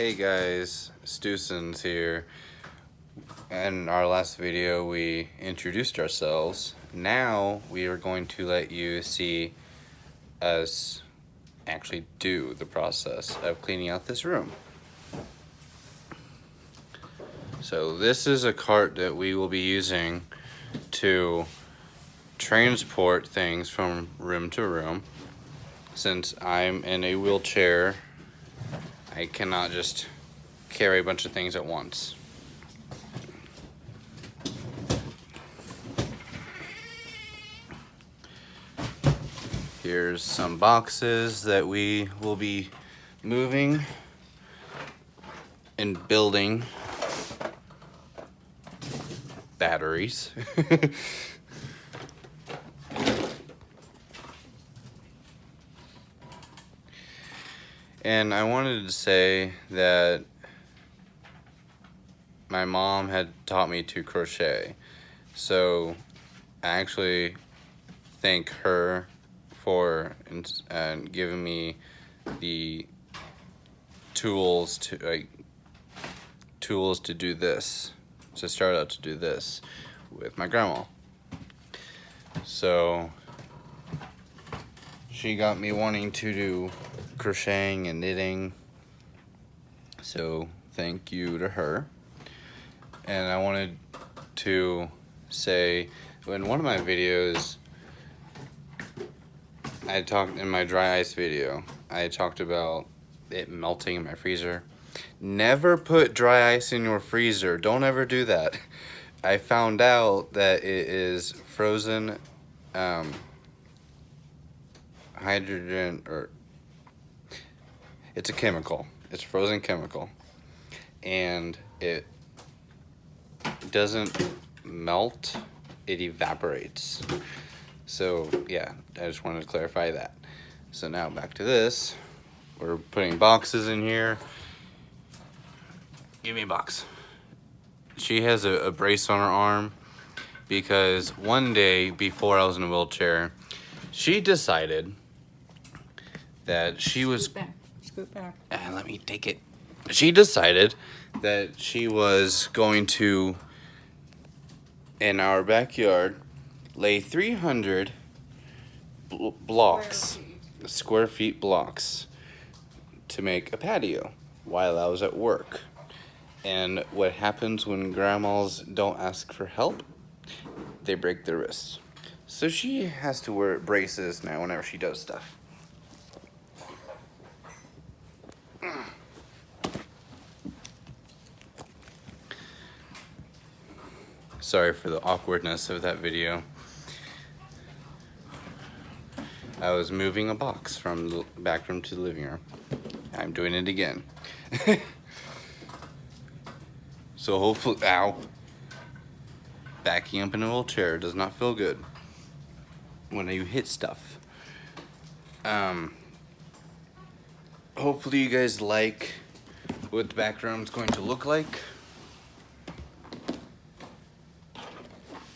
Hey guys, Stusens here. In our last video we introduced ourselves. Now we are going to let you see us actually do the process of cleaning out this room. So this is a cart that we will be using to transport things from room to room. Since I'm in a wheelchair, I cannot just carry a bunch of things at once. Here's some boxes that we will be moving and building. Batteries. And I wanted to say that my mom had taught me to crochet, so I actually thank her for giving me the tools to do this, to start out to do this with my grandma. So she got me wanting to do crocheting and knitting, so thank you to her. And I wanted to say, in one of my videos, I talked in my dry ice video, I talked about it melting in my freezer. Never put dry ice in your freezer. Don't ever do that. I found out that it is frozen hydrogen, or it's a chemical. It's a frozen chemical, and it doesn't melt, it evaporates. So yeah, I just wanted to clarify that. So now back to this. We're putting boxes in here. Give me a box. She has a brace on her arm because one day before I was in a wheelchair, she decided that she was... Scoot back. Let me take it. She decided that she was going to, in our backyard, lay 300 square feet blocks to make a patio while I was at work. And what happens when grandmas don't ask for help? They break their wrists. So she has to wear braces now whenever she does stuff. Sorry for the awkwardness of that video. I was moving a box from the back room to the living room. I'm doing it again. So hopefully, ow. Backing up in a wheelchair does not feel good when you hit stuff. Hopefully you guys like what the back room's going to look like.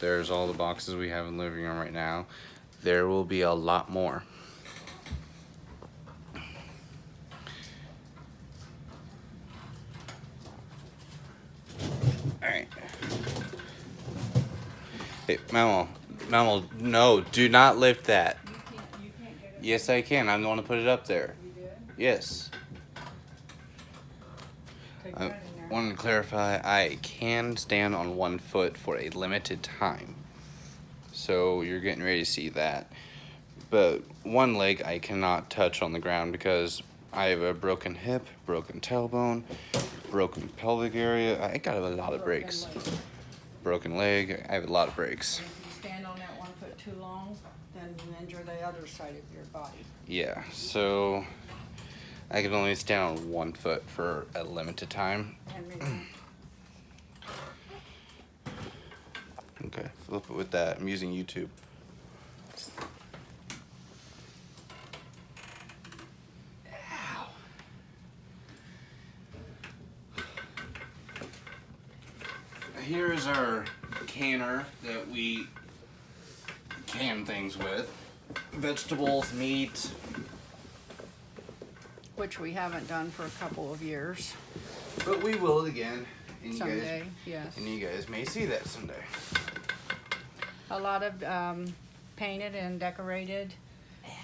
There's all the boxes we have in the living room right now. There will be a lot more. Alright. Hey, Mamo, no, do not lift that. You can't get it. Yes, I can. I'm the one to put it up there. You did? Yes. Take I that in there. wanted to clarify, I can stand on one foot for a limited time. So you're getting ready to see that. But one leg I cannot touch on the ground because I have a broken hip, broken tailbone, broken pelvic area. I got a lot of breaks. Broken leg. I have a lot of breaks. If you stand on that 1 foot too long, then you injure the other side of your body. Yeah, so I can only stand on 1 foot for a limited time. And maybe Okay, flip it with that. I'm using YouTube. Ow. Here is our canner that we can things with. Vegetables, meat. which we haven't done for a couple of years. But we will again. And Someday, yes. And you guys may see that someday. A lot of painted and decorated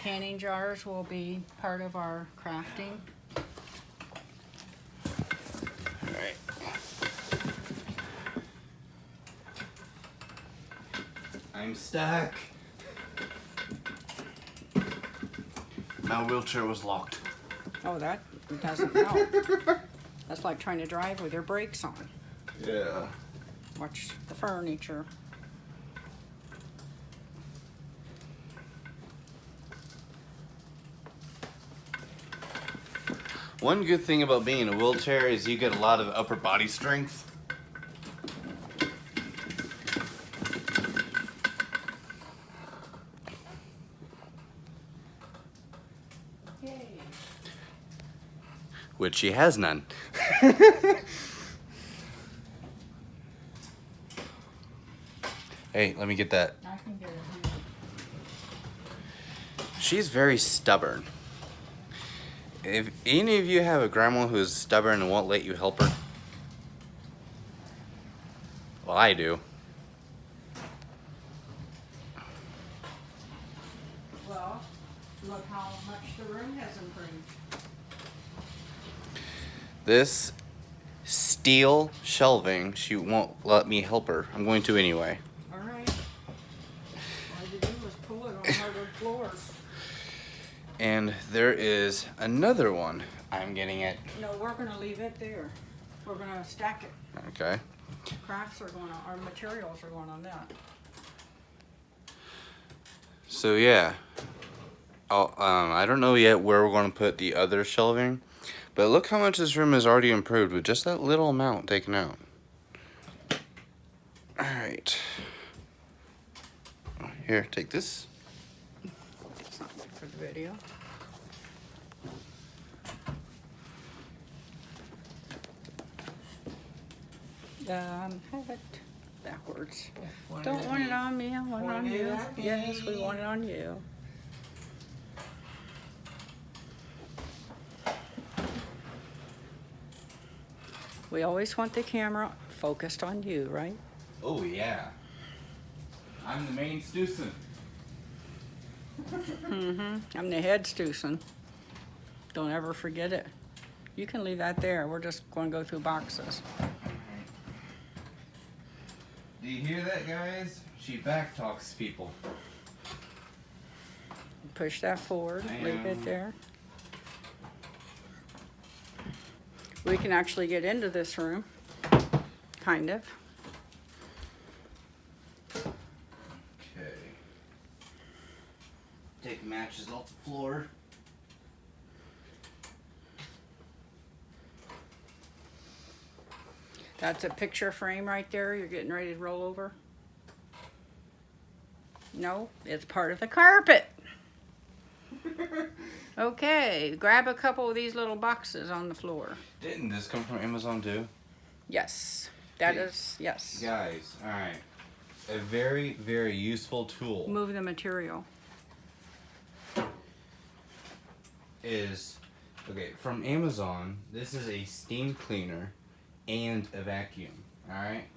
canning jars will be part of our crafting. Alright. I'm stuck. My wheelchair was locked. Oh, that doesn't help. That's like trying to drive with your brakes on. Yeah. Watch the furniture. One good thing about being in a wheelchair is you get a lot of upper body strength. Yay. Which she has none. Hey, let me get that. I can get it. She's very stubborn. If any of you have a grandma who's stubborn and won't let you help her, well, I do. Well, look how much the room has improved. This steel shelving, she won't let me help her. I'm going to anyway. All right. All you do is pull it on hardwood floors. And there is another one I'm getting it. No, we're gonna leave it there. We're gonna stack it. Okay. Crafts are going on, our materials are going on that. So yeah, I don't know yet where we're going to put the other shelving, but look how much this room has already improved with just that little amount taken out. All right. Here, take this. It's not good for the video. Have it backwards. Don't want it on me, I want it on you. Yes, we want it on you. We always want the camera focused on you, right? Oh yeah. I'm the main Stusen. I'm the head Stusen. Don't ever forget it. You can leave that there. We're just going to go through boxes. Do you hear that, guys? She backtalks people. Push that forward, leave it there. We can actually get into this room, kind of. Okay. Take matches off the floor. That's a picture frame right there. You're getting ready to roll over. No, it's part of the carpet. Okay, grab a couple of these little boxes on the floor. Didn't this come from Amazon too? Yes, that Okay. is, yes. Guys, alright. A very, very useful tool Move the material. is, okay, from Amazon, this is a steam cleaner and a vacuum, alright?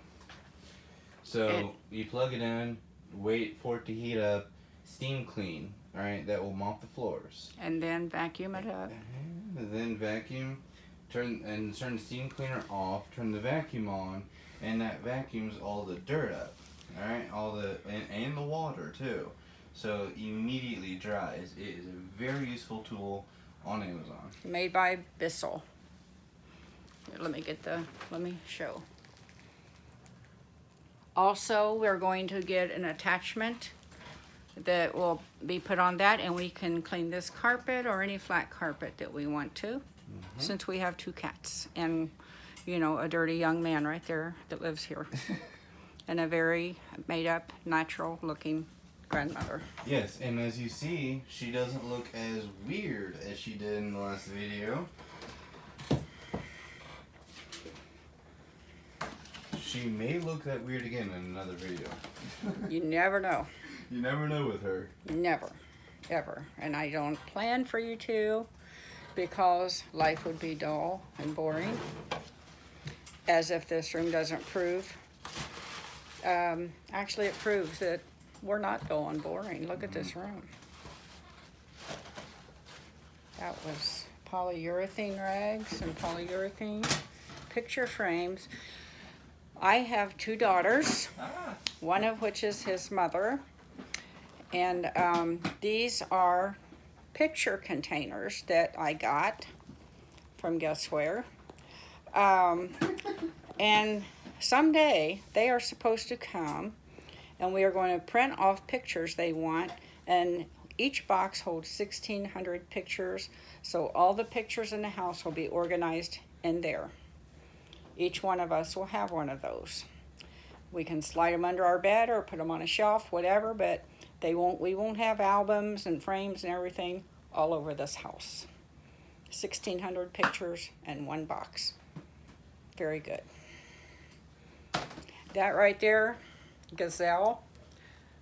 So, And- you plug it in, wait for it to heat up, steam clean, alright? That will mop the floors. And then vacuum it up. And then vacuum, turn the steam cleaner off, turn the vacuum on, and that vacuums all the dirt up, all right, and the water too. So immediately dries. It is a very useful tool on Amazon. Made by Bissell. Here, let me show. Also, we're going to get an attachment that will be put on that, and we can clean this carpet or any flat carpet that we want to, since we have 2 cats and, you know, a dirty young man right there that lives here. And a very made up, natural looking grandmother. Yes, and as you see, she doesn't look as weird as she did in the last video. She may look that weird again in another video. You never know. You never know with her. Never. Ever. And I don't plan for you to. because life would be dull and boring, as if this room doesn't prove. Actually, it proves that we're not dull and boring. Look at this room. That was polyurethane rags and polyurethane picture frames. I have 2 daughters, one of which is his mother. And these are picture containers that I got from guess where. And someday they are supposed to come and we are going to print off pictures they want, and each box holds 1,600 pictures, so all the pictures in the house will be organized in there. Each one of us will have one of those. We can slide them under our bed or put them on a shelf, whatever, but we won't have albums and frames and everything all over this house. 1,600 pictures in one box. Very good. That right there, gazelle.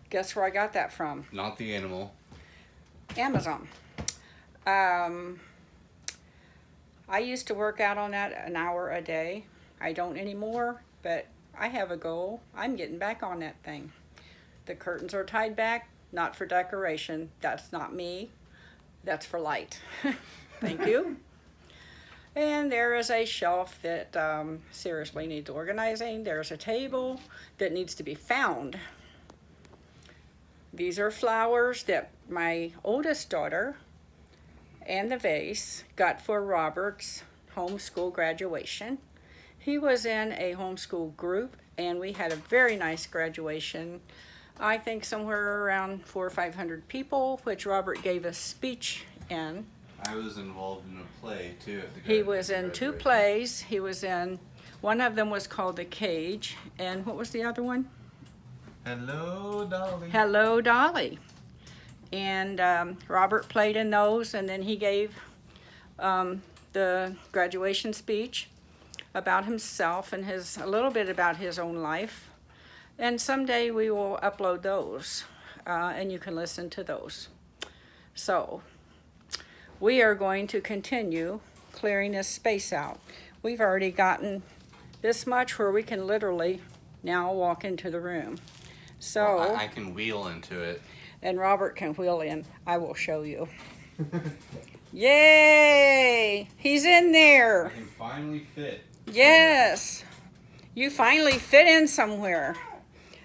Guess where I got that from? Not the animal. Amazon. I used to work out on that an hour a day. I don't anymore, but I have a goal. I'm getting back on that thing. The curtains are tied back, not for decoration. That's not me. That's for light. Thank you. And there is a shelf that seriously needs organizing. There's a table that needs to be found. These are flowers that my oldest daughter and the vase got for Robert's homeschool graduation. He was in a homeschool group and we had a very nice graduation. I think somewhere around 400 or 500 people, which Robert gave a speech in. I was involved in a play too. He was in 2 plays. He was in, one of them was called The Cage, and what was the other one? Hello, Dolly. Hello, Dolly. And Robert played in those, and then he gave the graduation speech about himself and a little bit about his own life. And someday we will upload those, and you can listen to those. So we are going to continue clearing this space out. We've already gotten this much where we can literally now walk into the room. So, well, I can wheel into it. And Robert can wheel in. I will show you. Yay! He's in there. I can finally fit. Yes. You finally fit in somewhere.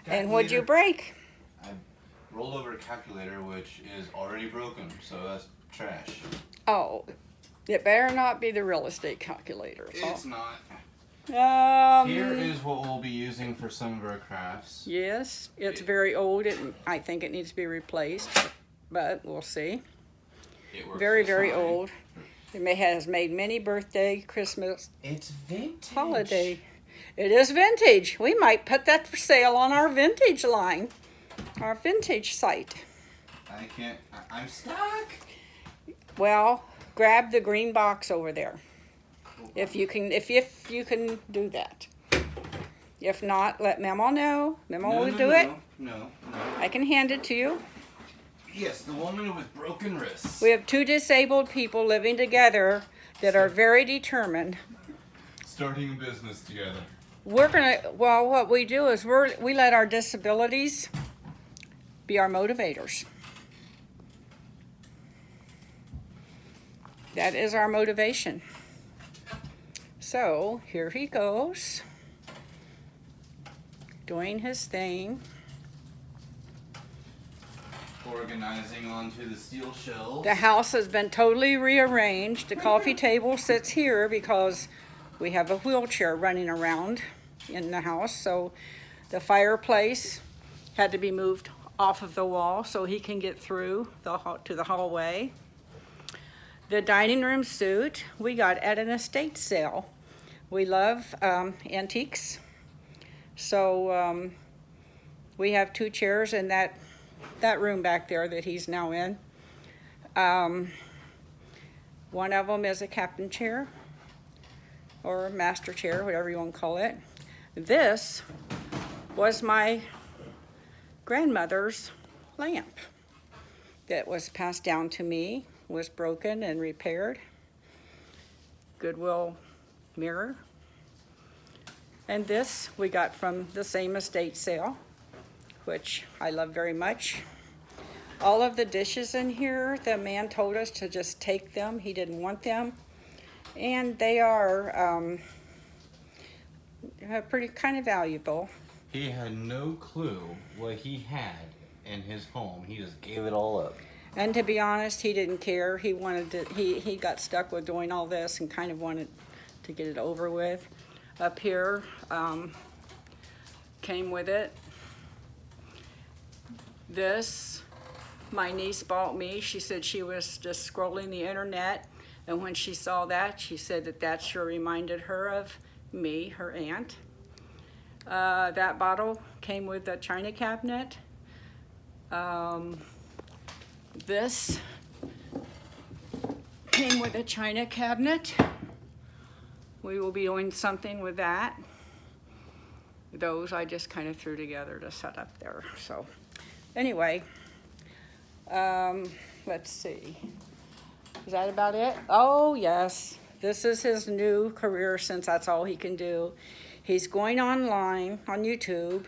And what'd you break? I rolled over a calculator, which is already broken, so that's trash. Oh, it better not be the real estate calculator. It's not. Here is what we'll be using for some of our crafts. Yes, it's very old. I think it needs to be replaced, but we'll see. It works Very, just very fine. old. It has made many birthday, Christmas, It's vintage. holiday. It is vintage. We might put that for sale on our vintage line, our vintage site. I can't. I'm stuck. Well, grab the green box over there. If you can do that. If not, let Memo know. Memo will do it. No. I can hand it to you. Yes, the woman with broken wrists. We have 2 disabled people living together that are very determined. Starting a business together. What we do is we let our disabilities be our motivators. That is our motivation. So here he goes, doing his thing. Organizing onto the steel shelves. The house has been totally rearranged. The coffee table sits here because we have a wheelchair running around in the house. So the fireplace had to be moved off of the wall so he can get through to the hallway. The dining room suite we got at an estate sale. We love antiques. So we have 2 chairs in that room back there that he's now in. One of them is a captain chair or a master chair, whatever you want to call it. This was my grandmother's lamp that was passed down to me, was broken and repaired. Goodwill mirror. And this we got from the same estate sale, which I love very much. All of the dishes in here, the man told us to just take them. He didn't want them. And they are pretty kind of valuable. He had no clue what he had in his home. He just gave it all up. And to be honest, he didn't care. He wanted to, he got stuck with doing all this and kind of wanted to get it over with. Up here, came with it. This, my niece bought me. She said she was just scrolling the internet, and when she saw that, she said that sure reminded her of me, her aunt. That bottle came with a china cabinet. This came with a china cabinet. We will be doing something with that. Those I just kind of threw together to set up there. So anyway, let's see. Is that about it? Oh yes, this is his new career since that's all he can do. He's going online on YouTube.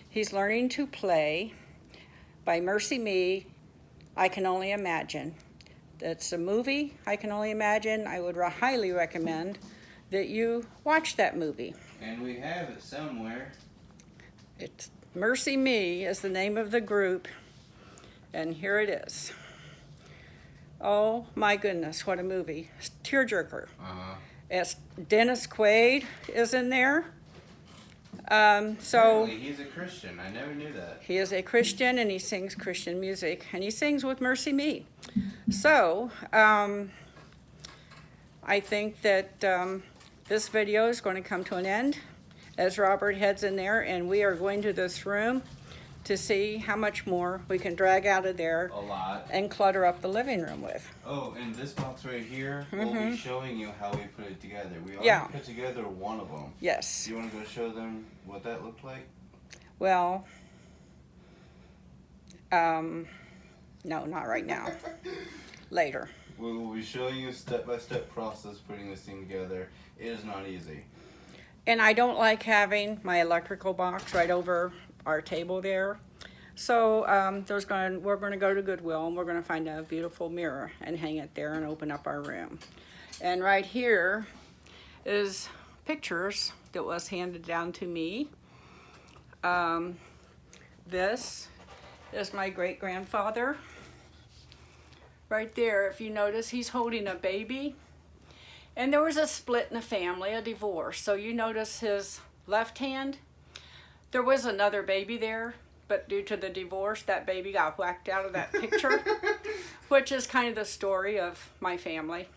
He's learning to play by Mercy Me, I Can Only Imagine. That's a movie, I Can Only Imagine. I would highly recommend that you watch that movie. And we have it somewhere. It's Mercy Me is the name of the group, and here it is. Oh my goodness, what a movie. Tearjerker. As Dennis Quaid is in there. So Apparently he's a Christian. I never knew that. he is a Christian and he sings Christian music, and he sings with Mercy Me. So I think that this video is going to come to an end as Robert heads in there, and we are going to this room to see how much more we can drag out of there A lot. and clutter up the living room with. Oh, and this box right here, we'll be showing you how we put it together. We already Yeah. put together one of them. Yes. Do you want to go show them what that looked like? Well, no, not right now. Later. We will be showing you a step-by-step process putting this thing together. It is not easy. And I don't like having my electrical box right over our table there. So we're going to go to Goodwill and we're going to find a beautiful mirror and hang it there and open up our room. And right here is pictures that was handed down to me. This is my great-grandfather. Right there, if you notice, he's holding a baby. And there was a split in the family, a divorce. So you notice his left hand. There was another baby there, but due to the divorce, that baby got whacked out of that picture, which is kind of the story of my family.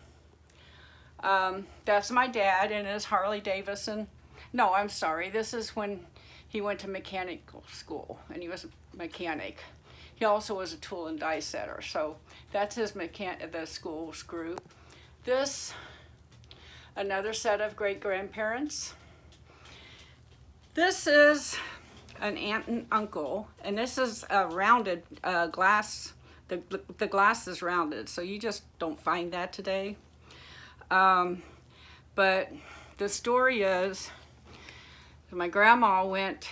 That's my dad and his Harley Davidson. No, I'm sorry. This is when he went to mechanical school, and he was a mechanic. He also was a tool and die setter, so that's his the school's group. This, another set of great-grandparents. This is an aunt and uncle, and this is a rounded glass. The glass is rounded, so you just don't find that today. But the story is, my grandma went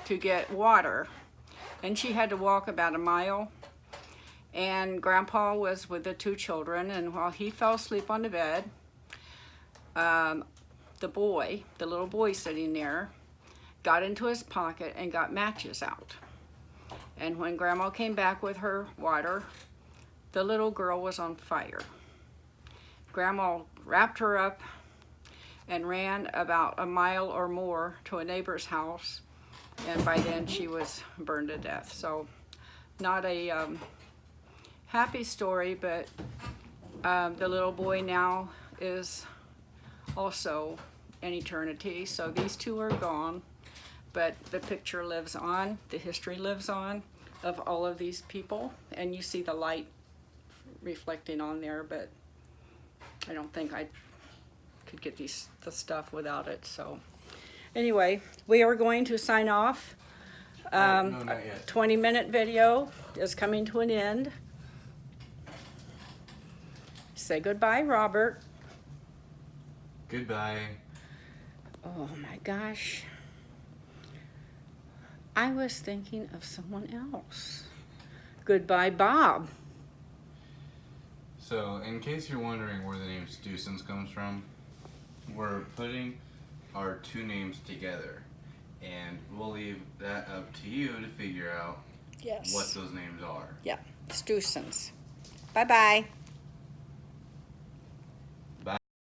to get water, and she had to walk about a mile, and Grandpa was with the two children, and while he fell asleep on the bed, the little boy sitting there, got into his pocket and got matches out. And when Grandma came back with her water, the little girl was on fire. Grandma wrapped her up and ran about a mile or more to a neighbor's house, and by then she was burned to death. So not a happy story, but the little boy now is also in eternity. So these two are gone, but the picture lives on, the history lives on of all of these people, and you see the light reflecting on there, but I don't think I could get the stuff without it. So anyway, we are going to sign off. No, not yet. 20-minute video is coming to an end. Say goodbye, Robert. Goodbye. Oh my gosh. I was thinking of someone else. Goodbye, Bob. So, in case you're wondering where the name Stusons comes from, we're putting our two names together, and we'll leave that up to you to figure out Yes. what those names are. Yeah, Stusons. Bye-bye.